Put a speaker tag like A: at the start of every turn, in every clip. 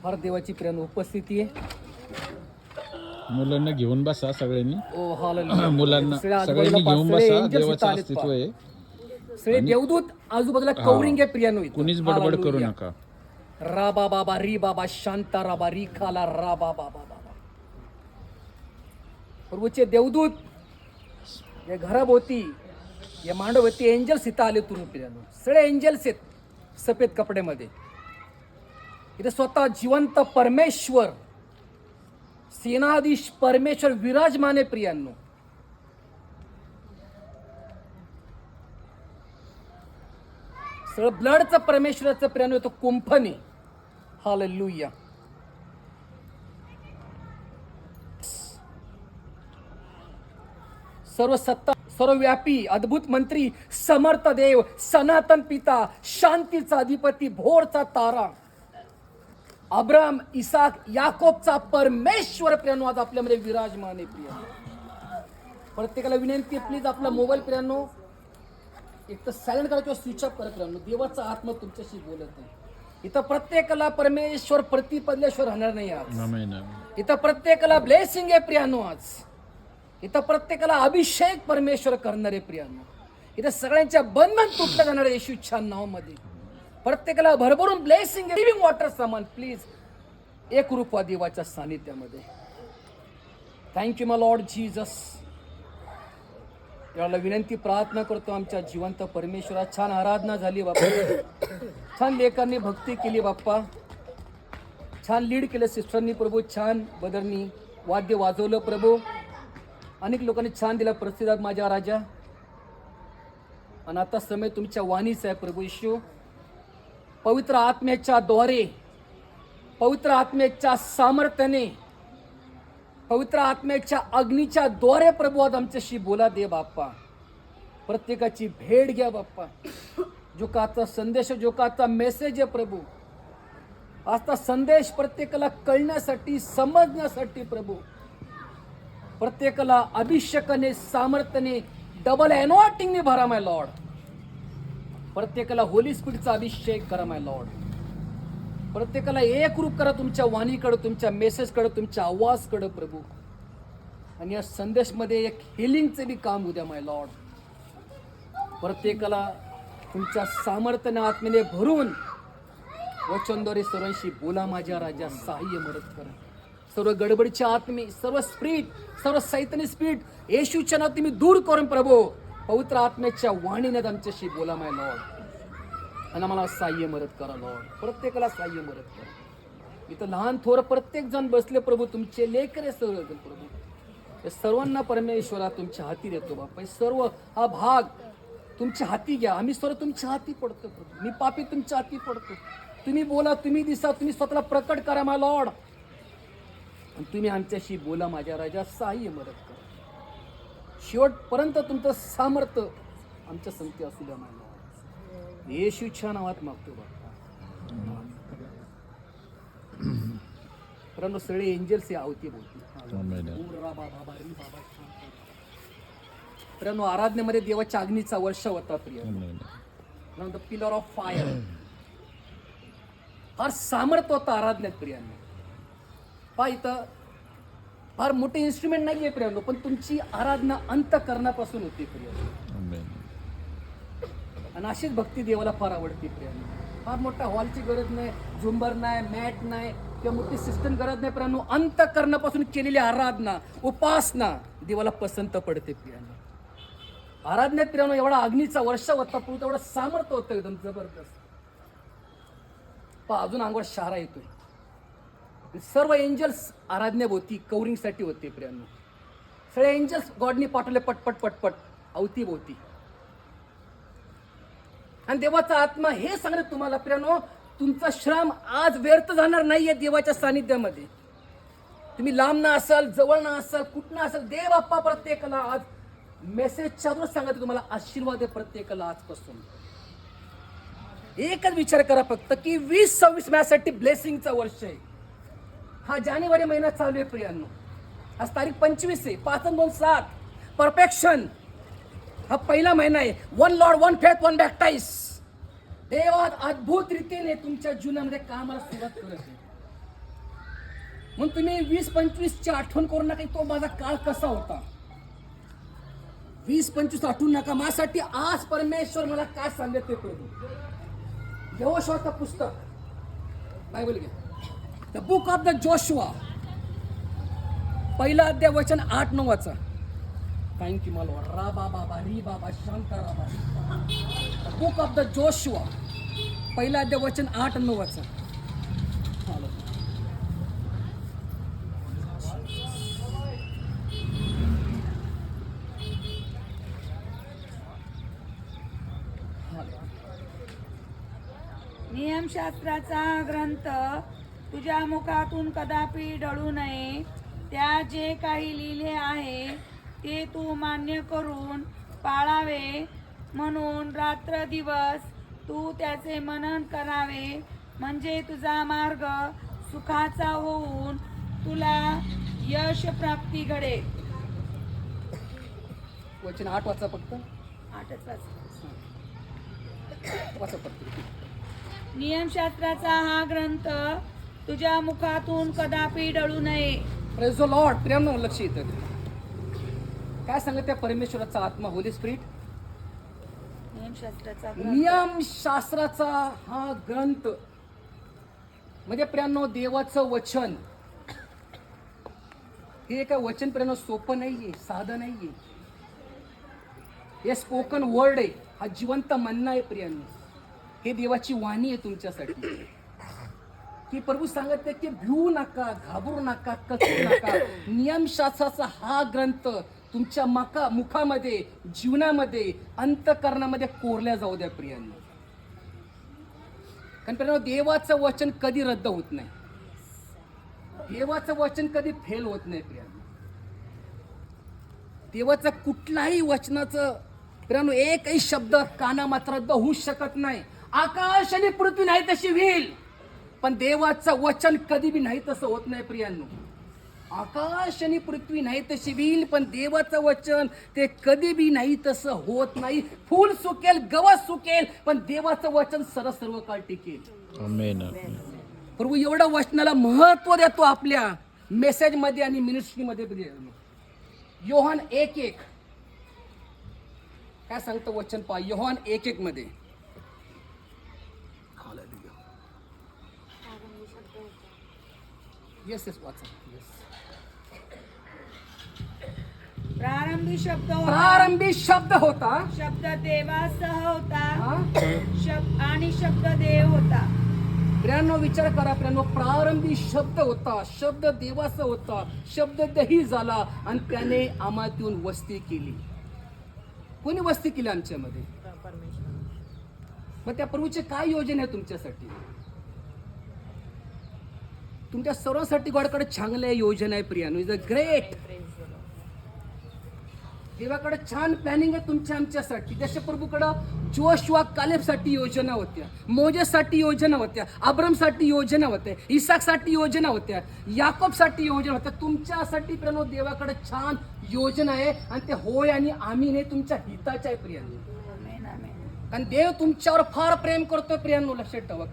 A: फार देवाची प्रियान उपस्थिती आहे.
B: मुलांना घेऊन बसा सगळ्यांनी.
A: ओ हालेलुया.
B: मुलांना
A: सगळे
B: सगळ्यांनी
A: आजूबाजूला
B: घेऊन
A: सगळे
B: बसा.
A: angels
B: देवाचं
A: इथं आलेत
B: अस्तित्व
A: पहा.
B: आहे.
A: सगळे देवदूत आजूबाजूला कवरिंग आहे प्रियानो इथं.
B: कुणीच बडबड करू नका.
A: रा बाबा री बाबा शांता राबा री खाला रा बाबा बाबा. प्रभूचे देवदूत या घराभोवती या मांडवती एंजल्स इथं आले तुम्ही प्रियानो. सगळे एंजल्स आहेत सफेद कपड्यामध्ये. इथे स्वतः जिवंत परमेश्वर सेनाधीश परमेश्वर विराजमान आहे प्रियांनो. सगळं ब्लडचं परमेश्वराचं प्रियांनो तो कुंभन आहे. हालेलुया. सर्व सत्ता सर्वव्यापी अद्भुत मंत्री समर्थ देव सनातन पिता शांतीचा अधिपती भोरचा तारा अब्राम इसाक याकोबचा परमेश्वर प्रियानो आज आपल्यामध्ये विराजमान आहे. प्रियानो प्रत्येकाला विनंती प्लीज आपला मोबाईल प्रियानो एक तर सायलेंट करा किंवा स्विच ऑफ करा प्रियानो. देवाचा आत्मा तुमच्याशी बोलत आहे. इथं प्रत्येकाला परमेश्वर प्रतिपदलेश्वर राहणार नाही आज. इथं प्रत्येकाला ब्लेसिंग आहे प्रियानो. आज इथं प्रत्येकाला अभिषेक परमेश्वर करणार आहे प्रियानो. इथं सगळ्यांच्या बंधन तुटलं जाणार आहे येशूच्या नावामध्ये. प्रत्येकाला भरभरून ब्लेसिंग लिव्हिंग वॉटर समान प्लीज एक रूप देवाच्या सानिध्यामध्ये. थँक्यू माय लॉर्ड जीसस. याला विनंती प्रार्थना करतो आमच्या जिवंत परमेश्वरा. छान आराधना झाली बाप्पा. छान लेखांनी भक्ती केली बाप्पा. छान लीड केलं सिस्टरनी प्रभू. छान बदरनी वाद्य वाजवलं प्रभू. अनेक लोकांनी छान दिला प्रतिसाद माझ्या राजा. आणि आता समय तुमच्या वाणीचा आहे प्रभू येशू. पवित्र आत्म्याच्या द्वारे पवित्र आत्म्याच्या सामर्थ्याने पवित्र आत्म्याच्या अग्नीच्या द्वारे प्रभू आज आमच्याशी बोला दे बाप्पा. प्रत्येकाची भेट घ्या बाप्पा. जो काचा संदेश जो काचा मेसेज आहे प्रभू. आजचा संदेश प्रत्येकाला कळण्यासाठी समजण्यासाठी प्रभू प्रत्येकाला अभिषेकाने सामर्थ्याने डबल एनॉटिंगने भरा माय लॉर्ड. प्रत्येकाला होली स्पिरिटचा अभिषेक करा माय लॉर्ड. प्रत्येकाला एक रूप करा तुमच्या वाणीकडे तुमच्या मेसेजकडे तुमच्या आवाजकडे प्रभू. आणि या संदेशमध्ये एक हिलिंगचे बी काम उद्या माय लॉर्ड. प्रत्येकाला तुमच्या सामर्थ्याने आत्मेने भरून वचनद्वारे सर्वांशी बोला माझ्या राजा. सहाय्य मदत करा. सर्व गडबडीच्या आत्मे सर्व स्पिरिट सर्व सैतानी स्पिरिट येशूच्या नावात तुम्ही दूर करून प्रभू पवित्र आत्म्याच्या वाणीने आमच्याशी बोला माय लॉर्ड. आणि आम्हाला सहाय्य मदत करा लॉर्ड. प्रत्येकाला सहाय्य मदत करा. इथं लहान थोर प्रत्येक जण बसले प्रभू. तुमचे लेकरे सर्व प्रभू. हे सर्वांना परमेश्वरा तुमच्या हाती देतो बापा. सर्व हा भाग तुमच्या हाती घ्या. आम्ही सर्व तुमच्या हाती पडतो प्रभू. मी पापी तुमच्या हाती पडतो. तुम्ही बोला तुम्ही दिसा तुम्ही स्वतःला प्रकट करा माय लॉर्ड. आणि तुम्ही आमच्याशी बोला माझ्या राजा. सहाय्य मदत करा. शेवटपर्यंत तुमचं सामर्थ्य आमच्या संगती असू द्या माझ्या येशूच्या नावात मागतो बाप्पा. परंतु सगळे एंजल्स हे आवती बोलतील. परंतु आराधनेमध्ये देवाच्या अग्नीचा वर्षाव होता प्रिय. पिलर ऑफ फायर फार सामर्थ्य होतं आराधनेत प्रियांनो. पहा इथं फार मोठे इन्स्ट्रुमेंट नाहीये प्रियांनो. पण तुमची आराधना अंतःकरणापासून होती प्रियांनो. आणि अशीच भक्ती देवाला फार आवडते प्रियांनो. फार मोठा हॉलची गरज नाही. झुंबर नाही मॅट नाही किंवा मोठी सिस्टम गरज नाही प्रियांनो. अंतःकरणापासून केलेली आराधना उपासना देवाला पसंत पडते प्रियांनो. आराधनेत प्रियांनो एवढा अग्नीचा वर्षाव होता पुढे तेवढं सामर्थ्य होतं एकदम जबरदस्त. पहा अजून अंगावर शहारा येतोय. सर्व एंजल्स आराधनेभोवती कवरिंगसाठी होते प्रियांनो. सगळे एंजल्स गॉडनी पाठवले पटपट पटपट अवतीभोवती. आणि देवाचा आत्मा हे सांगणे तुम्हाला प्रियांनो तुमचा श्रम आज व्यर्थ जाणार नाहीये देवाच्या सानिध्यामध्ये. तुम्ही लांब ना असाल जवळ ना असाल कुठं असाल देव बाप्पा प्रत्येकाला आज मेसेजच्यावरच सांगते तुम्हाला आशीर्वाद आहे प्रत्येकाला आजपासून. एकच विचार करा फक्त की 2026 माझ्यासाठी ब्लेसिंगचा वर्ष आहे. हा जानेवारी महिना चालू आहे प्रियांनो. आज तारीख 25 आहे. 5 आणि 2 7 परफेक्शन. हा पहिला महिना आहे. 1 लॉर्ड 1 फेथ 1 बॅप्टाइज. देवात अद्भुत रीतीने तुमच्या जीवनामध्ये कामाला सुरुवात करत आहे. म्हणून तुम्ही 20-25 ची आठवण करू नका, तो माझा काळ कसा होता. 20-25 आठवू नका. माझ्यासाठी आज परमेश्वर मला काय सांगत ते करू. यहोशुआचं पुस्तक बायबल घ्या, the book of the Joshua, पहिला अध्याय वचन 8-9 वाचा. थँक्यू मला रा बाबा री बाबा शांता बाबा. The book of the Joshua, पहिला अध्याय वचन 8-9 वाचा.
C: नियमशास्त्राचा ग्रंथ तुझ्या मुखातून कदापि ढळू नये. त्या जे काही लिहिले आहे ते तू मान्य करून पाळावे, म्हणून रात्र दिवस तू त्याचे मनन करावे, म्हणजे तुझा मार्ग सुखाचा होऊन तुला यश प्राप्ती घडेल.
A: वचन 8 वाचा फक्त.
C: 8च वाच.
A: वाचा फक्त.
C: नियमशास्त्राचा हा ग्रंथ तुझ्या मुखातून कदापि ढळू नये.
A: Praise the Lord. प्रेमानं लक्ष येतं. काय सांगत त्या परमेश्वराचा आत्मा, होली स्पिरिट.
C: नियमशास्त्राचा
A: नियमशास्त्राचा हा ग्रंथ म्हणजे प्रियांनो देवाचं वचन. हे काय वचन प्रियांनो सोपं नाहीये, साधं नाहीये. हे स्पोकन वर्ड आहे, हा जिवंत म्हणणं आहे प्रियांनो. हे देवाची वाणी आहे तुमच्यासाठी. की प्रभू सांगत की भिवू नका, घाबरू नका, कचरू नका. नियमशास्त्राचा हा ग्रंथ तुमच्या मुखामध्ये, जीवनामध्ये, अंतःकरणामध्ये कोरल्या जाऊ द्या प्रियांनो. कारण प्रियांनो देवाचं वचन कधी रद्द होत नाही. देवाचं वचन कधी फेल होत नाही प्रियांनो. देवाचं कुठलाही वचनाचं प्रियांनो एकही शब्द कानामात्र रद्द होऊ शकत नाही. आकाश आणि पृथ्वी नाही तशी होईल, पण देवाचं वचन कधी बी नाही तसं होत नाही प्रियांनो. आकाश आणि पृथ्वी नाही तशी होईल, पण देवाचं वचन ते कधी बी नाही तसं होत नाही. फूल सुकेल, गवत सुकेल, पण देवाचं वचन सर्व काळ टिकेल.
B: आमेन.
A: प्रभू एवढं वचनाला महत्व देतो आपल्या मेसेज मध्ये आणि मिनिस्ट्रीमध्ये. योहान 1:1 काय सांगतो वचन पहा. योहान 1:1 मध्ये येस वाचा.
C: प्रारंभी शब्द होता.
A: प्रारंभी शब्द होता.
C: शब्द देवासह होता.
A: हा?
C: आणि शब्द देव होता.
A: प्रियांनो विचार करा प्रियांनो. प्रारंभी शब्द होता, शब्द देवाचा होता, शब्द दही झाला आणि त्याने आम्हात येऊन वस्ती केली. कोणी वस्ती केली आमच्यामध्ये? मग त्या प्रभूचे काय योजना आहे तुमच्यासाठी? तुमच्या सर्वांसाठी गॉडकडे चांगल्या योजना आहे प्रियांनो. Is a great. देवाकडे छान प्लॅनिंग आहे तुमच्या आमच्यासाठी. जसे प्रभूकडं जोशुआ कालेबसाठी योजना होत्या, मोजेससाठी योजना होत्या, अब्रामसाठी योजना होत्या, इसाकसाठी योजना होत्या, याकोबसाठी योजना होत्या. तुमच्यासाठी प्रियांनो देवाकडे छान योजना आहे आणि ते होय आणि आम्ही हे तुमच्या हिताच्या आहे प्रियांनो. आणि देव तुमच्यावर फार प्रेम करतोय प्रियांनो. लक्षात ठेवा.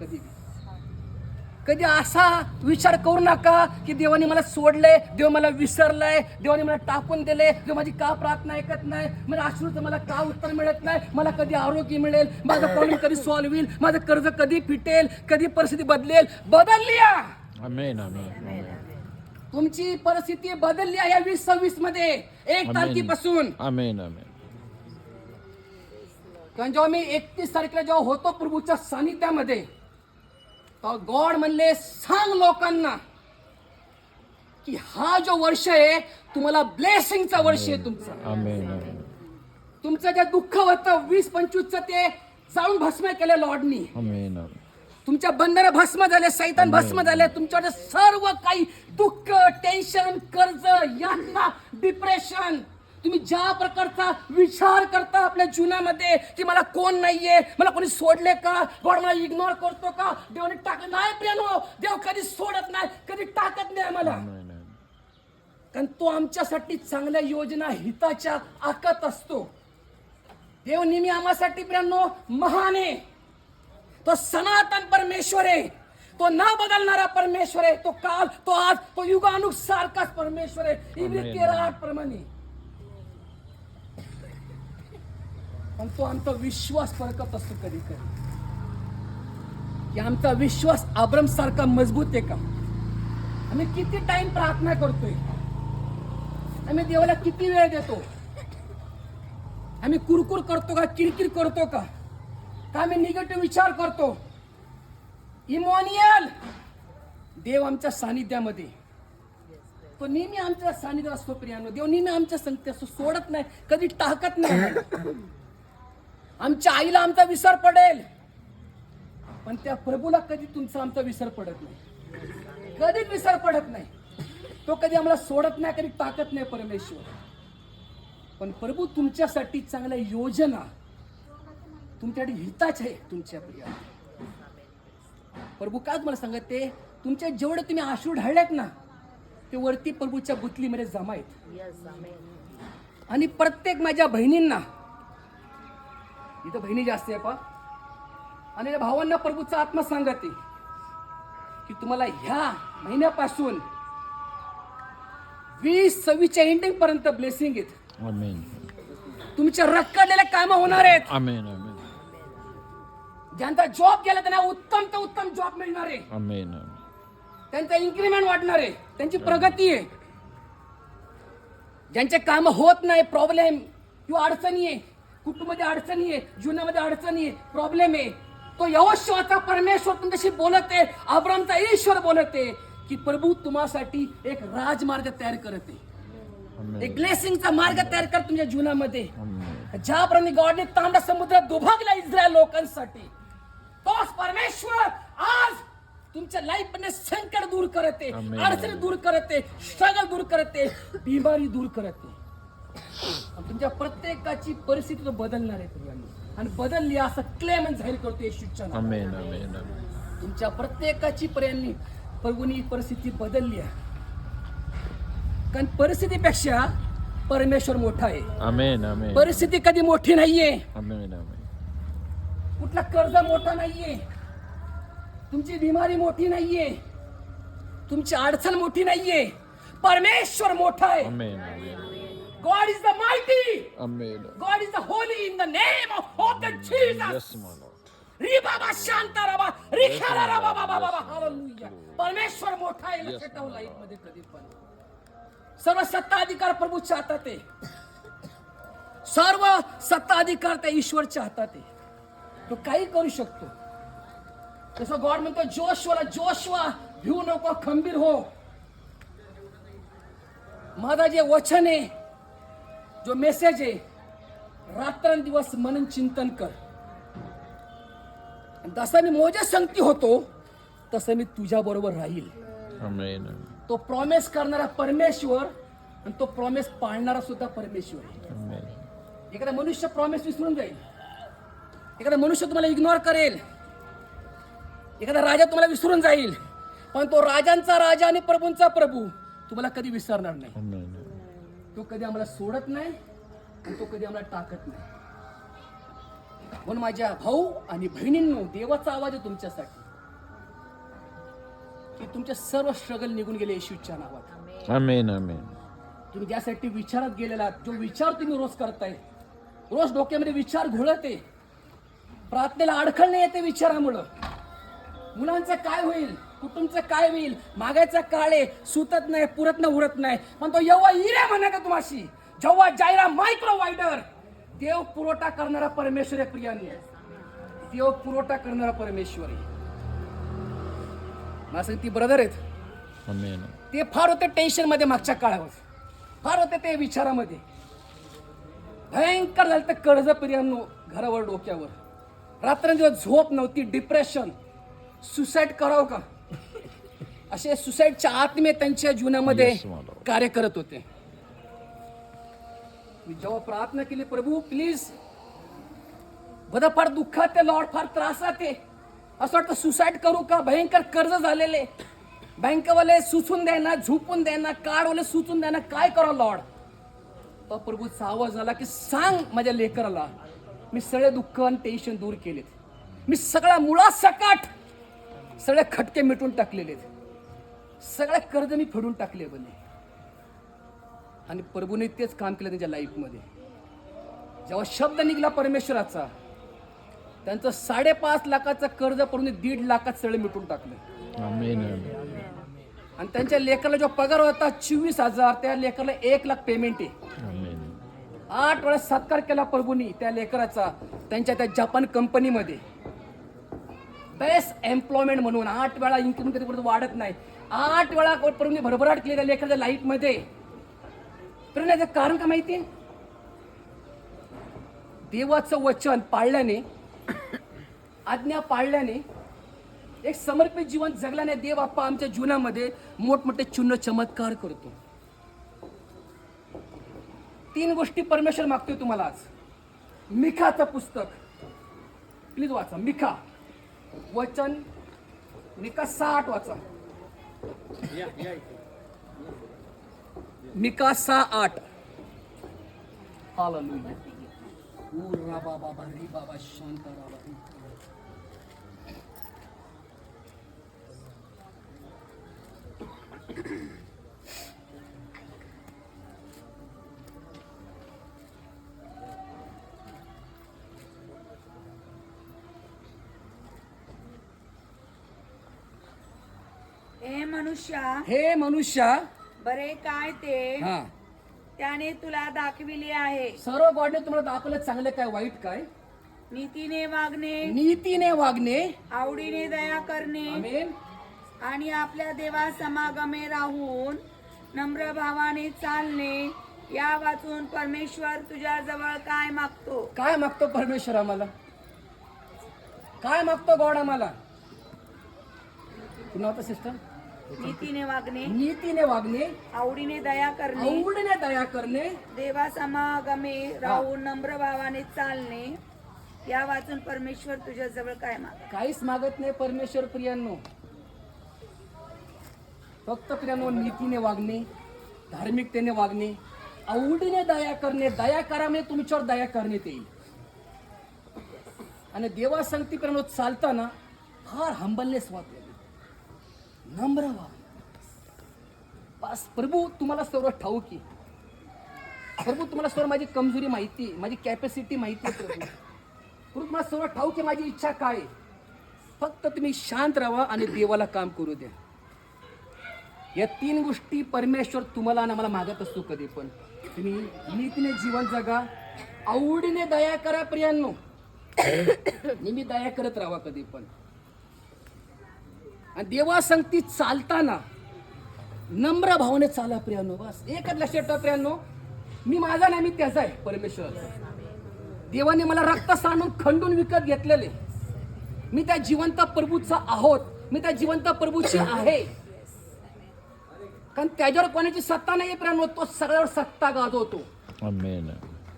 A: कधी असा विचार करू नका की देवाने मला सोडले, देव मला विसरलाय, देवाने मला टाकून दिले, देव माझी का प्रार्थना ऐकत नाही, मला आश्रूचं मला का उत्तर मिळत नाही, मला कधी आरोग्य मिळेल, माझा प्रॉब्लेम कधी सॉल्व्ह होईल, माझं कर्ज कधी फिटेल, कधी परिस्थिती बदलेल. बदलली.
B: आमेन. आमेन.
A: तुमची परिस्थिती बदलली आहे या 2026 मध्ये 1 तारखेपासून.
B: आमेन. आमेन.
A: कारण जेव्हा मी 31 तारखेला जेव्हा होतो प्रभूच्या सानिध्यामध्ये, तर गॉड म्हणले सांग लोकांना की हा जो वर्ष आहे तुम्हाला ब्लेसिंगचा वर्ष आहे तुमचा.
B: आमेन.
A: तुमचं जे दुःख होतं 20-25 ते जाऊन भस्म केलं लॉर्डनी.
B: आमेन.
A: तुमच्या बंधन भस्म झाले, सैतान भस्म झाले. तुमच्यावर सर्व काही दुःख, टेन्शन, कर्ज, यातना, डिप्रेशन, तुम्ही ज्या प्रकारचा विचार करता आपल्या जीवनामध्ये की मला कोण नाहीये, मला कोणी सोडले का, गॉड मला इग्नोर करतो का, देवाने टाकलं नाही प्रियांनो. देव कधी सोडत नाही, कधी टाकत नाही आम्हाला. कारण तो आमच्यासाठी चांगल्या योजना हिताच्या आखत असतो. देव नेहमी आम्हासाठी प्रियांनो महान आहे. तो सनातन परमेश्वर आहे, तो न बदलणारा परमेश्वर आहे, तो काल, तो आज, तो युगानुसारखाच परमेश्वर आहे. इब्री 13:8 प्रमाणे. पण तो आमचा विश्वास फरकत असतो कधी कधी, की आमचा विश्वास अब्राम सारखा मजबूत आहे का? आम्ही किती टाइम प्रार्थना करतोय, आम्ही देवाला किती वेळ देतो, आम्ही कुरकुर करतो का, किरकिर करतो का आम्ही निगेटिव्ह विचार करतो? इमोनियल देव आमच्या सानिध्यामध्ये, तो नेहमी आमच्या सानिध्यात असतो. प्रियानो, देव नेहमी आमच्या संगती असतो, सोडत नाही, कधी टाकत नाही. आमच्या आईला आमचा विसर पडेल, पण त्या प्रभूला कधी तुमचा आमचा विसर पडत नाही, कधीच विसर पडत नाही. तो कधी आम्हाला सोडत नाही, कधी टाकत नाही परमेश्वर. पण प्रभू तुमच्यासाठी चांगल्या योजना, तुमच्यासाठी हिताच आहे तुमच्या प्रिया. प्रभू काय तुम्हाला सांगत, ते तुमच्या जेवढे तुम्ही आश्रू ढाळलेत ना, ते वरती प्रभूच्या बुतलीमध्ये जमा आहेत. आणि प्रत्येक माझ्या बहिणींना, इथं बहिणी जास्त आहे पा, आणि भावांना प्रभूचा आत्मा सांगते की तुम्हाला ह्या महिन्यापासून 2026च्या एंडिंग पर्यंत ब्लेसिंग आहेत.
B: आमेन.
A: तुमच्या रखडलेले काम होणार आहेत.
B: आमेन. आमेन.
A: ज्यांचा जॉब गेला त्यांना उत्तम ते उत्तम जॉब मिळणार आहे.
B: आमेन.
A: त्यांचा इन्क्रीमेंट वाढणार आहे, त्यांची प्रगती आहे. ज्यांचे काम होत नाही, प्रॉब्लेम किंवा अडचणी आहे, कुटुंबामध्ये अडचणी आहे, जीवनामध्ये अडचणी आहे, प्रॉब्लेम आहे, तो यहोशुआचा परमेश्वर तुमच्याशी बोलत आहे, अब्रामचा ईश्वर बोलत आहे की प्रभू तुम्हासाठी एक राजमार्ग तयार करते, एक ब्लेसिंगचा मार्ग तयार कर तुमच्या जीवनामध्ये. ज्याप्रमाणे गॉडने तांबडा समुद्र दुभागला इस्रायल लोकांसाठी, तोच परमेश्वर आज तुमच्या लाईफ मध्ये संकट दूर करते, अडचणी दूर करते, स्ट्रगल दूर करते, बिमारी दूर करते. तुमच्या प्रत्येकाची परिस्थिती तो बदलणार आहे प्रियांनो, आणि बदलली असं क्लेम जाहीर करतो येशूच्या नावाने.
B: आमेन. आमेन.
A: तुमच्या प्रत्येकाची प्रियांनी प्रभूंनी परिस्थिती बदलली आहे, कारण परिस्थितीपेक्षा परमेश्वर मोठा आहे.
B: आमेन. आमेन.
A: परिस्थिती कधी मोठी नाहीये,
B: आमेन. आमेन.
A: कुठला कर्ज मोठा नाहीये, तुमची बिमारी मोठी नाहीये, तुमची अडचण मोठी नाहीये, परमेश्वर मोठा आहे.
B: आमेन. आमेन.
A: God is the mighty.
B: Amen.
A: God is the holy in the name of the Jesus.
B: Yes, my Lord.
A: री बाबा शांत राबा, रिखारा राबा बाबा बाबा, हालेलुया. परमेश्वर मोठा आहे, लक्षात ठेवा लाईफ मध्ये कधी पण. सर्व सत्ता अधिकार प्रभूच्या हातात आहे, सर्व सत्ता अधिकार त्या ईश्वरच्या हातात आहे. तो काही करू शकतो. जसं गॉड म्हणतो जोशवाला, जोशवा भिवू नको, खंबीर हो. माझा जे वचन आहे, जो मेसेज आहे, रात्रंदिवस मनन चिंतन कर. जसं मी मोजे संगती होतो तसं मी तुझ्या बरोबर राहील.
B: आमेन.
A: तो प्रॉमिस करणारा परमेश्वर आणि तो प्रॉमिस पाळणारा सुद्धा परमेश्वर आहे.
B: आमेन.
A: एखादा मनुष्य प्रॉमिस विसरून जाईल, एखादा मनुष्य तुम्हाला इग्नोर करेल, एखादा राजा तुम्हाला विसरून जाईल, पण तो राजांचा राजा आणि प्रभूंचा प्रभू तुम्हाला कधी विसरणार नाही.
B: आमेन.
A: तो कधी आम्हाला सोडत नाही आणि तो कधी आम्हाला टाकत नाही. म्हणून माझ्या भाऊ आणि बहिणींनो, देवाचा आवाज आहे तुमच्यासाठी की तुमचे सर्व स्ट्रगल निघून गेले येशूच्या नावात.
B: आमेन. आमेन.
A: तुम्ही ज्यासाठी विचारात गेलेला, जो विचार तुम्ही रोज करताय, रोज डोक्यामध्ये विचार घोळते, प्रार्थनेला अडखळ नाही येते विचारामुळं. मुलांचं काय होईल, कुटुंबचं काय होईल, मागायचा काळ आहे, सुतत नाही, पुरत नाही, उरत नाही, पण तो येव्हा इरे म्हणत तुम्हाशी, जेव्हा जायरा मायक्रो वायडर. देव पुरवठा करणारा परमेश्वर आहे प्रियांनी, देव पुरवठा करणारा परमेश्वर आहे. मला सांगते ब्रदर आहेत,
B: आमेन.
A: ते फार होते टेन्शन मध्ये मागच्या काळावर, फार होते ते विचारामध्ये, भयंकर झालं. तर कर्ज प्रियांनो घरावर, डोक्यावर, रात्रंदिवस झोप नव्हती, डिप्रेशन, सुसाईड करावं का, असे सुसाईडच्या आत्मे त्यांच्या जीवनामध्ये
B: Yes, my Lord.
A: कार्य करत होते. मी जेव्हा प्रार्थना केली, प्रभू प्लीज, बरं फार दुःखात आहे लॉर्ड, फार त्रासात आहे, असं वाटतं सुसाईड करू का, भयंकर कर्ज झालेले, बँकवाले सुचून द्याना, झोपून द्याना, कार्डवाले सुचून द्याना, काय करा लॉर्ड. तो प्रभूचा आवाज आला की सांग माझ्या लेकराला मी सगळे दुःख आणि टेन्शन दूर केलेत. मी सगळा मुळा सकाट सगळे खटके मिटून टाकलेले आहेत. सगळे कर्ज मी फेडून टाकले बने. आणि प्रभूने तेच काम केलं त्यांच्या लाईफमध्ये. जेव्हा शब्द निघाला परमेश्वराचा, त्यांचं 5.5 लाखाचं कर्ज पडून 1.5 लाखात सगळे मिटून टाकलं.
B: आमेन.
A: आणि त्यांच्या लेकरला जो पगार होता 24,000, त्या लेकरला 1 लाख पेमेंट आहे.
B: आमेन.
A: 8 वेळा सत्कार केला प्रभूंनी त्या लेकराचा त्यांच्या त्या जपान कंपनीमध्ये. बेस्ट एम्प्लॉयमेंट म्हणून 8 वेळा इन्क्रीमेंट कधी वाढत नाही. 8 वेळा प्रभूंनी भरभराट केली त्या लेकराच्या लाईफमध्ये. प्रेरणाचं कारण का माहिती? देवाचं वचन पाळल्याने, आज्ञा पाळल्याने, एक समर्पित जीवन जगल्याने देव बाप्पा आमच्या जीवनामध्ये मोठमोठे चिन्ह चमत्कार करतो. 3 गोष्टी परमेश्वर मागतोय तुम्हाला आज. मिखाचं पुस्तक प्लीज वाचा. मिखा वचन, मिका 6:8 वाचा. मिका 6:8. हालेलुया. ओ राबा बाबा रे बाबा शांत राबा. हे मनुष्या
C: बरे काय ते
A: हा
C: त्याने तुला दाखविले आहे.
A: सर्व गॉडने तुम्हाला दाखवलं चांगलं काय वाईट काय.
C: नीतीने वागणे,
A: नीतीने वागणे,
C: आवडीने दया करणे
A: आमेन.
C: आणि आपल्या देवा समागमे राहून नम्र भावाने चालणे. या वाचून परमेश्वर तुझ्या जवळ काय मागतो?
A: काय मागतो परमेश्वर आम्हाला? काय मागतो गॉड आम्हाला? पुन्हा होता सिस्टर.
C: नीतीने वागणे,
A: नीतीने वागणे,
C: आवडीने दया करणे,
A: आवडीने दया करणे,
C: देवा समागमे राहून नम्र भावाने चालणे. या वाचून परमेश्वर तुझ्या जवळ काय मागतो?
A: काहीच मागत नाही परमेश्वर प्रियांनो. फक्त प्रियांनो नीतीने वागणे, धार्मिकतेने वागणे, आवडीने दया करणे. दया करा म्हणजे तुमच्यावर दया करण्यात येईल. आणि देवा संगती प्रियांनो चालताना फार हंबलनेस वागले, नम्र व्हा. बस प्रभू तुम्हाला सर्व ठाऊकी. प्रभू तुम्हाला सर्व माझी कमजोरी माहिती, माझी कॅपॅसिटी माहिती आहे. प्रभू तुम्हाला सर्व ठाऊकी माझी इच्छा काय. फक्त तुम्ही शांत राहा आणि देवाला काम करू द्या. या 3 गोष्टी परमेश्वर तुम्हाला आणि आम्हाला मागत असतो. कधी पण तुम्ही नीतीने जीवन जगा, आवडीने दया करा प्रियांनो. नेहमी दया करत राहा कधी पण. आणि देवा संगती चालताना नम्र भावने चाला प्रियांनो. बस एकच लक्षात ठेवा प्रियांनो, मी माझा नाही, मी त्याचा आहे परमेश्वराचा. देवाने मला रक्त सांडून खंडून विकत घेतलेले. मी त्या जिवंत प्रभूचा आहोत. मी त्या जिवंत प्रभूची आहे. कारण त्याच्यावर कोणाची सत्ता नाही प्रियांनो. तो सगळ्यावर सत्ता गाजवतो.
B: आमेन.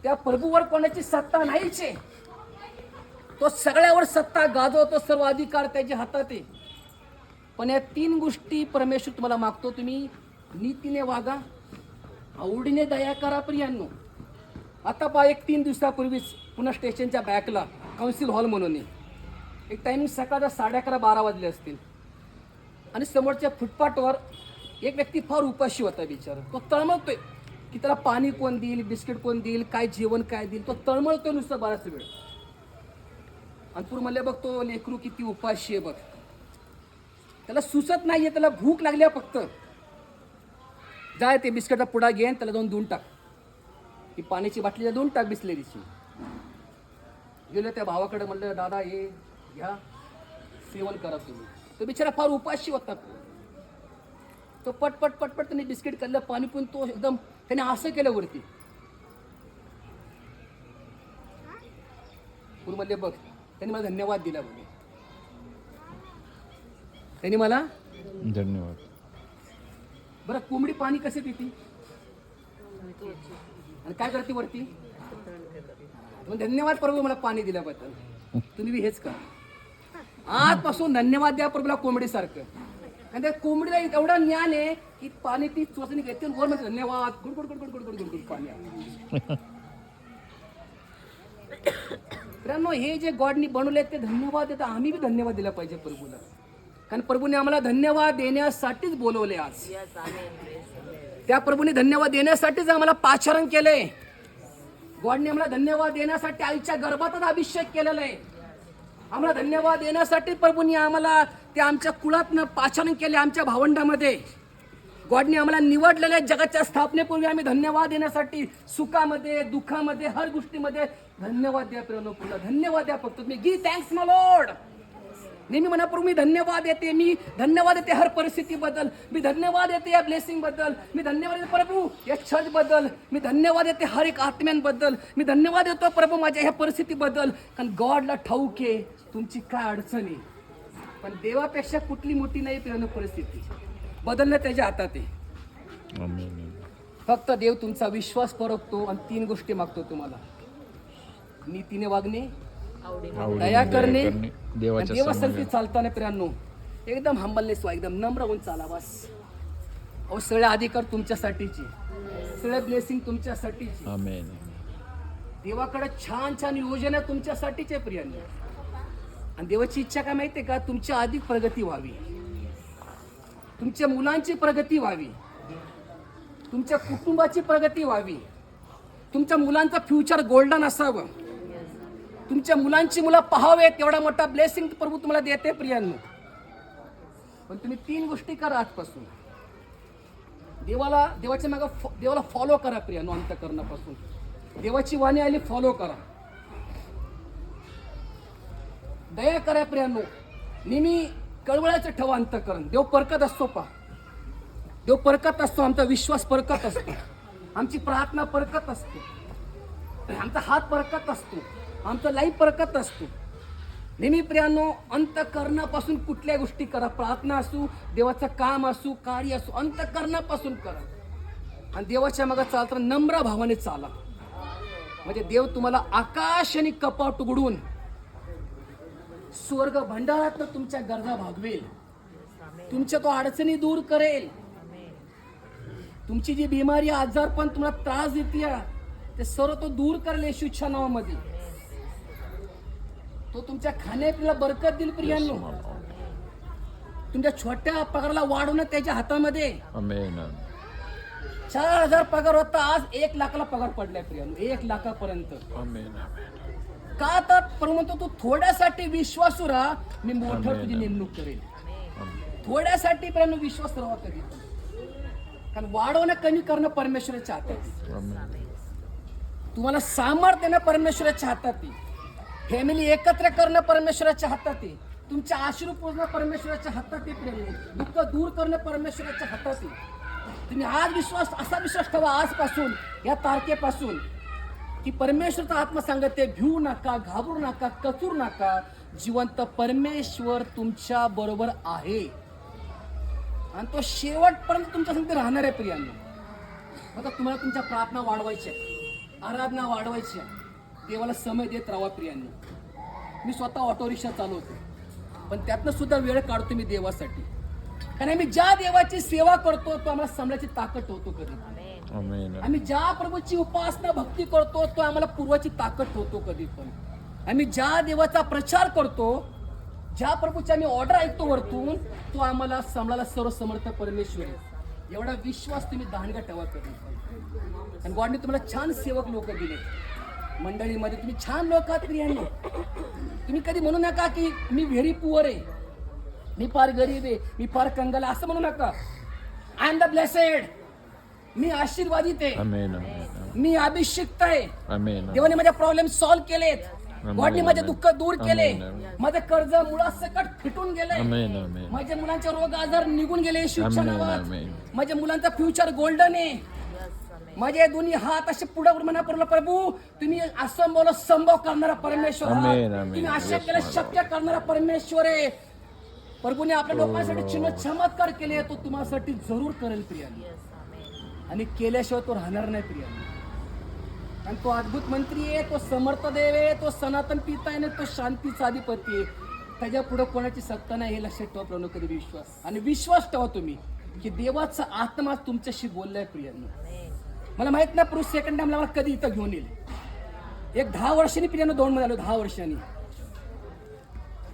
A: त्या प्रभूवर कोणाची सत्ता नाहीच आहे. तो सगळ्यावर सत्ता गाजवतो. सर्व अधिकार त्याच्या हातात आहे. पण या 3 गोष्टी परमेश्वर तुम्हाला मागतो. तुम्ही नीतीने वागा, आवडीने दया करा प्रियांनो. आता पहा, 1-3 दिवसापूर्वीच पुन्हा स्टेशनच्या बॅकला काउन्सिल हॉल म्हणून एक टायमिंग सकाळचा 11:30-12 वाजले असतील. आणि समोरच्या फुटपाथवर एक व्यक्ती फार उपाशी होता बिचारा. तो तळमळतोय की त्याला पाणी कोण देईल, बिस्किट कोण देईल, काय जेवण काय देईल. तो तळमळतोय नुसतं बराच वेळ. आणि पूर म्हणले बघतो लेकरू किती उपाशी आहे बघ. त्याला सुचत नाहीये, त्याला भूक लागली फक्त. जाय ते बिस्किटचा पुडा घेन, त्याला जाऊन देऊन टाक. ती पाण्याची बाटली देऊन टाक बिस्लेरीची. गेलो त्या भावाकडे, म्हणलं दादा हे घ्या, सेवन करा तुम्ही. तो बिचारा फार उपाशी होता. तो पटपट पटपट त्याने बिस्किट खाल्लं, पाणी पिऊन तो एकदम त्याने असं केलं वरती. पूर म्हणले बघ, त्यांनी मला धन्यवाद दिला म्हणे. त्यांनी मला
B: धन्यवाद.
A: बरं, कोंबडी पाणी कसे पिती आणि काय करते वरती? धन्यवाद प्रभू मला पाणी दिल्याबद्दल. तुम्ही हेच करा. आजपासून धन्यवाद द्या प्रभूला कोंबडीसारखं. आणि त्या कोंबडीला एवढं ज्ञान आहे की पाणी ती चोचणी घेते वर मध्ये धन्यवाद good good good good good good good good पाणी. मित्रांनो, हे जे गॉडनी बनवले ते धन्यवाद देतात. आम्ही बी धन्यवाद दिला पाहिजे प्रभूला, कारण प्रभूने आम्हाला धन्यवाद देण्यासाठीच बोलवले. आज त्या प्रभूने धन्यवाद देण्यासाठीच आम्हाला पाचारण केलंय. गॉडने आम्हाला धन्यवाद देण्यासाठी आईच्या गर्भातच अभिषेक केलेला आहे. आम्हाला धन्यवाद देण्यासाठी प्रभूंनी आम्हाला ते आमच्या कुळातनं पाचारण केले. आमच्या भावंडामध्ये गॉडने आम्हाला निवडलेल्या जगाच्या स्थापनेपूर्वी आम्ही धन्यवाद देण्यासाठी सुखामध्ये दुःखामध्ये हर गोष्टीमध्ये धन्यवाद द्या. प्रेरणा धन्यवाद द्या. फक्त तुम्ही गी थँक्स माय लॉर्ड. नेहमी मनापूर्वी मी धन्यवाद देते. मी धन्यवाद देते हर परिस्थितीबद्दल. मी धन्यवाद देते या ब्लेसिंग बद्दल. मी धन्यवाद देते प्रभू या चर्च बद्दल. मी धन्यवाद देते हर एक आत्म्यांबद्दल. मी धन्यवाद देतो प्रभू माझ्या ह्या परिस्थितीबद्दल, कारण गॉडला ठाऊक आहे तुमची काय अडचण आहे. पण देवापेक्षा कुठली मोठी नाही प्रेरणा परिस्थिती. बदलणं त्याच्या हातात आहे.
B: आमेन.
A: फक्त देव तुमचा विश्वास परखतो आणि 3 गोष्टी मागतो तुम्हाला: नीतीने वागणे, दया करणे, देवासारखी चालताना प्रियांनो एकदम हंबलनेस व्हा, एकदम नम्र होऊन चाला. बस. अहो, सगळे अधिकार तुमच्यासाठीची, सगळे ब्लेसिंग तुमच्यासाठीची.
B: आमेन.
A: देवाकडे छान छान योजना तुमच्यासाठीच आहे प्रियांनो. आणि देवाची इच्छा काय माहितीये का? तुमची अधिक प्रगती व्हावी, तुमच्या मुलांची प्रगती व्हावी, तुमच्या कुटुंबाची प्रगती व्हावी, तुमच्या मुलांचं फ्युचर गोल्डन असावं, तुमच्या मुलांची मुलं पाहावेत. एवढा मोठा ब्लेसिंग प्रभू तुम्हाला देते प्रियांनो. पण तुम्ही 3 गोष्टी करा आजपासून. देवाच्या मागे देवाला फॉलो करा प्रियांनो. अंतःकरणापासून देवाची वाणी आली फॉलो करा. दया करा प्रियांनो. नेहमी कळवळाचं ठेवा अंतःकरण. देव परकत असतो. देव परकत असतो. आमचा विश्वास परकत असतो. आमची प्रार्थना परकत असते. आमचा हात परकत असतो. आमचा लाईफ परकत असतो. नेहमी प्रियांनो अंतःकरणापासून कुठल्या गोष्टी करा. प्रार्थना असू, देवाचं काम असू, कार्य असू, अंतःकरणापासून करा. आणि देवाच्या मागे चालताना नम्र भावाने चाला. म्हणजे देव तुम्हाला आकाश आणि कपाट उघडून स्वर्ग भंडारातनं तुमच्या गरजा भागवेल. तुमच्या तो अडचणी दूर करेल. तुमची जी बिमारी आजार पण तुम्हाला त्रास देते ते सर्व तो दूर करेल येशूच्या नावामध्ये. तो तुमच्या खाण्यापिण्याला बरकत देईल प्रियांनो. तुमच्या छोट्या पगाराला वाढवणं त्याच्या हातामध्ये.
B: आमेन.
A: 4000 पगार होता, आज 1 लाखाला पगार पडलाय प्रियांनो. 1 लाखापर्यंत.
B: आमेन.
A: का तर परंतु तू थोड्यासाठी विश्वासू राहा, मी मोठं तुझी नेमणूक करेल. थोड्यासाठी प्रियांनो विश्वास राहा कधी. कारण वाढवणं कमी करणं परमेश्वराच्या हातात. तुम्हाला सामर्थ्य देणं परमेश्वराच्या हातात आहे. फॅमिली एकत्र करणं परमेश्वराच्या हातात आहे. तुमच्या आशीर्वाद पोचणं परमेश्वराच्या हातात आहे प्रेम. दुःख दूर करणं परमेश्वराच्या हातात आहे. तुम्ही आज असा विश्वास ठेवा आजपासून, या तारखेपासून, की परमेश्वरचा आत्मा सांगते भिवू नका, घाबरू नका, कचरू नका. जिवंत परमेश्वर तुमच्या बरोबर आहे आणि तो शेवटपर्यंत तुमच्या संगती राहणार आहे प्रियांनो. आता तुम्हाला तुमच्या प्रार्थना वाढवायच्या, आराधना वाढवायच्या. देवाला समय देत राहा प्रियांनो. मी स्वतः ऑटो रिक्षा चालवतो, पण त्यातनं सुद्धा वेळ काढतो मी देवासाठी. कारण आम्ही ज्या देवाची सेवा करतो तो आम्हाला समजायची ताकद होतो कधी.
B: आमेन.
A: आम्ही ज्या प्रभूची उपासना भक्ती करतो तो आम्हाला पूर्वाची ताकद होतो कधी पण. आम्ही ज्या देवाचा प्रचार करतो, ज्या प्रभूची आम्ही ऑर्डर ऐकतो वरतून, तो आम्हाला सांभाळायला सर्व समर्थ परमेश्वर आहे. एवढा विश्वास तुम्ही दांडगा ठेवा कधी. आणि गॉडने तुम्हाला छान सेवक लोक दिले मंडळीमध्ये. तुम्ही छान लोक आहात प्रियांनो. तुम्ही कधी म्हणू नका की मी व्हेरी पुअर आहे, मी फार गरीब आहे, मी फार कंगाल, असं म्हणू नका. I am the blessed. मी आशीर्वादित आहे.
B: आमेन.
A: मी अभिषिक्त आहे.
B: आमेन.
A: देवाने माझे प्रॉब्लेम सॉल्व्ह केलेत. गॉडने माझे दुःख दूर केले. माझे कर्ज मुळासकट फिटून गेले. माझ्या मुलांचे रोग आजार निघून गेले येशूच्या नावात. माझ्या मुलांचा फ्युचर गोल्डन आहे. माझे दोन्ही हात असे पुढे म्हणा प्रभू तुम्ही असंभव संभव करणारा परमेश्वर आहात. तुम्ही अशक्यला शक्य करणारा परमेश्वर आहे. प्रभूने आपल्या लोकांसाठी चिन्ह चमत्कार केले, तो तुम्हासाठी जरूर करेल प्रियांनो. आणि केल्याशिवाय तो राहणार नाही प्रियांनो. आणि तो अद्भुत मंत्री आहे, तो समर्थ देव आहे, तो सनातन पिता आहे, तो शांतीचा अधिपती आहे. त्याच्या पुढे कोणाची सत्ता नाही हे लक्षात ठेवा प्रियांनो. कधी विश्वास आणि विश्वास ठेवा तुम्ही की देवाचा आत्मा तुमच्याशी बोललाय प्रियांनो. मला माहित नाही पुरुष सेकंड टाइमला मला कधी इथं घेऊन येईल. एक 10 वर्षांनी प्रियानो दौंडमध्ये आलो, 10 वर्षांनी.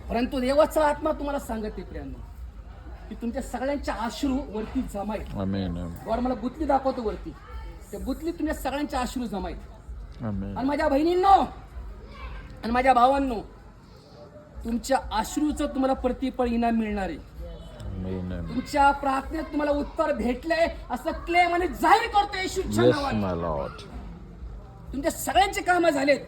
A: परंतु देवाचा आत्मा तुम्हाला सांगते प्रियानो की तुमच्या सगळ्यांच्या अश्रू वरती जमायत.
B: आमेन.
A: गॉड मला बुतली दाखवतो वरती, त्या बुतली तुमच्या सगळ्यांच्या अश्रू जमायत.
B: आमेन.
A: आणि माझ्या बहिणींनो आणि माझ्या भावांनो, तुमच्या अश्रूचं तुम्हाला प्रतिफळ इनाम मिळणार आहे.
B: आमेन.
A: तुमच्या प्रार्थनेत तुम्हाला उत्तर भेटलंय असं क्लेम आणि जाहीर करतो येशूच्या
B: Yes,
A: नावाने.
B: my Lord.
A: तुमच्या सगळ्यांचे कामं झालेत.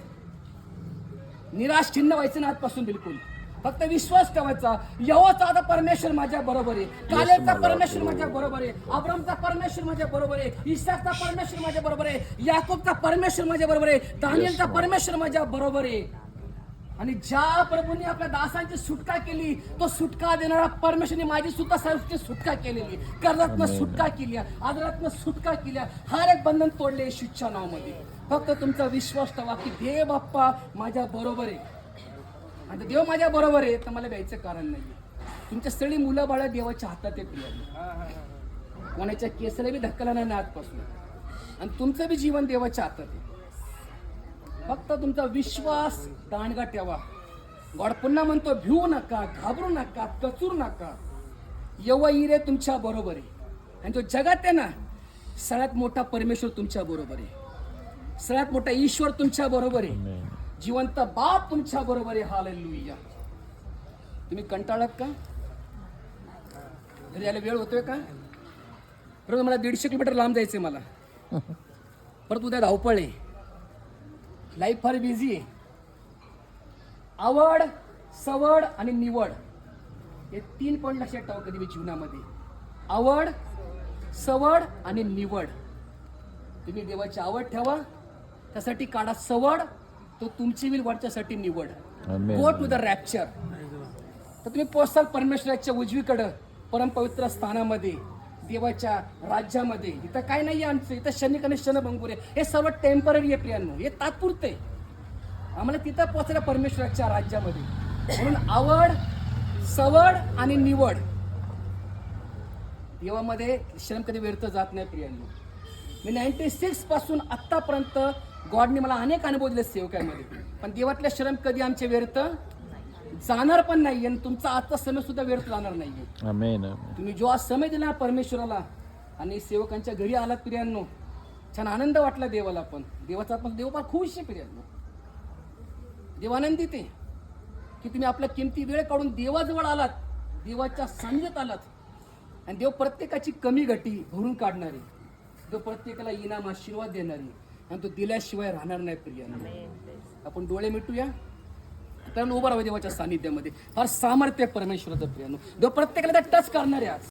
A: निराश चिन्ह व्हायचं ना आजपासून बिलकुल. फक्त विश्वास ठेवायचा, यहोवाचा आता परमेश्वर माझ्या बरोबर आहे, कालेबचा परमेश्वर माझ्या बरोबर आहे, अब्रामचा परमेश्वर माझ्या बरोबर आहे, इसाकचा परमेश्वर माझ्या बरोबर आहे, याकोबचा परमेश्वर माझ्या बरोबर आहे, दानिएलचा परमेश्वर माझ्या बरोबर आहे. आणि ज्या प्रभूंनी आपल्या दासांची सुटका केली, तो सुटका देणारा परमेश्वरने माझी सुद्धा सर्वची सुटका केलेली, कर्जातनं सुटका केली, आदरातनं सुटका केली, हर एक बंधन तोडले येशूच्या नावामध्ये. फक्त तुमचा विश्वास ठेवा की देव बाप्पा माझ्या बरोबर आहे. आणि देव माझ्या बरोबर आहे तर मला द्यायचं कारण नाही. तुमच्या सगळी मुलं बाळ देवाच्या हातात आहे प्रिया. कोणाच्या केसाला बी धक्का नाही आजपासून. आणि तुमचं बी जीवन देवाच्या हातात आहे. फक्त तुमचा विश्वास दांडगा ठेवा. गॉड पुन्हा म्हणतो, भिवू नका, घाबरू नका, कचरू नका. यहोवा इरे तुमच्या बरोबर आहे. आणि जो जगात आहे ना, सगळ्यात मोठा परमेश्वर तुमच्या बरोबर आहे, सगळ्यात मोठा ईश्वर तुमच्या बरोबर आहे,
B: आमेन.
A: जिवंत बाप तुमच्या बरोबर आहे. हालेलुया. तुम्ही कंटाळात का? घरी यायला वेळ होतोय का? परत मला 150 किलोमीटर लांब जायचंय मला. परत उद्या धावपळ आहे, लाईफ फार बिझी आहे. आवड, सवड आणि निवड हे 3 पॉईंट लक्षात ठेवा कधी जीवनामध्ये. आवड, सवड आणि निवड. तुम्ही देवाची आवड ठेवा, त्यासाठी काढा सवड, तो तुमची विल वाटच्यासाठी निवड.
B: Amen.
A: Go to the rapture. तर तुम्ही पोहोचाल परमेश्वराच्या उजवीकडं, परमपवित्र स्थानामध्ये, देवाच्या राज्यामध्ये. इथं काय नाही आमचं, इथं शनिक आणि शनभंगूर आहे. हे सर्व टेम्पररी आहे प्रियांनो, हे तात्पुरते. आम्हाला तिथं पोहोचायला परमेश्वराच्या राज्यामध्ये. म्हणून आवड, सवड आणि निवड देवामध्ये श्रम कधी व्यर्थ जात नाही प्रियांनो. मी 96 पासून आत्तापर्यंत गॉडने मला अनेक अनुभव दिले सेवकामध्ये, पण देवातले श्रम कधी आमचे व्यर्थ जाणार पण नाही. आणि तुमचा आजचा समय सुद्धा व्यर्थ जाणार नाहीये.
B: आमेन.
A: तुम्ही जो आज समय दिला परमेश्वराला आणि सेवकांच्या घरी आलात प्रियांनो, छान आनंद वाटला देवाला. पण देवाचा आत्मा, देव फार खुश आहे प्रियांनो. देव आनंदित आहे की तुम्ही आपला किमती वेळ काढून देवाजवळ आलात, देवाच्या सानिध्यात आलात. आणि देव प्रत्येकाची कमी घटी भरून काढणारी, देव प्रत्येकाला इनाम आशीर्वाद देणारी, आणि तो दिल्याशिवाय राहणार नाही प्रियांनो. आपण डोळे मिटूया, कारण उभं राहावं देवाच्या सानिध्यामध्ये. फार सामर्थ्य परमेश्वराचं प्रियांनो. देव प्रत्येकाला टच करणार आहे आज.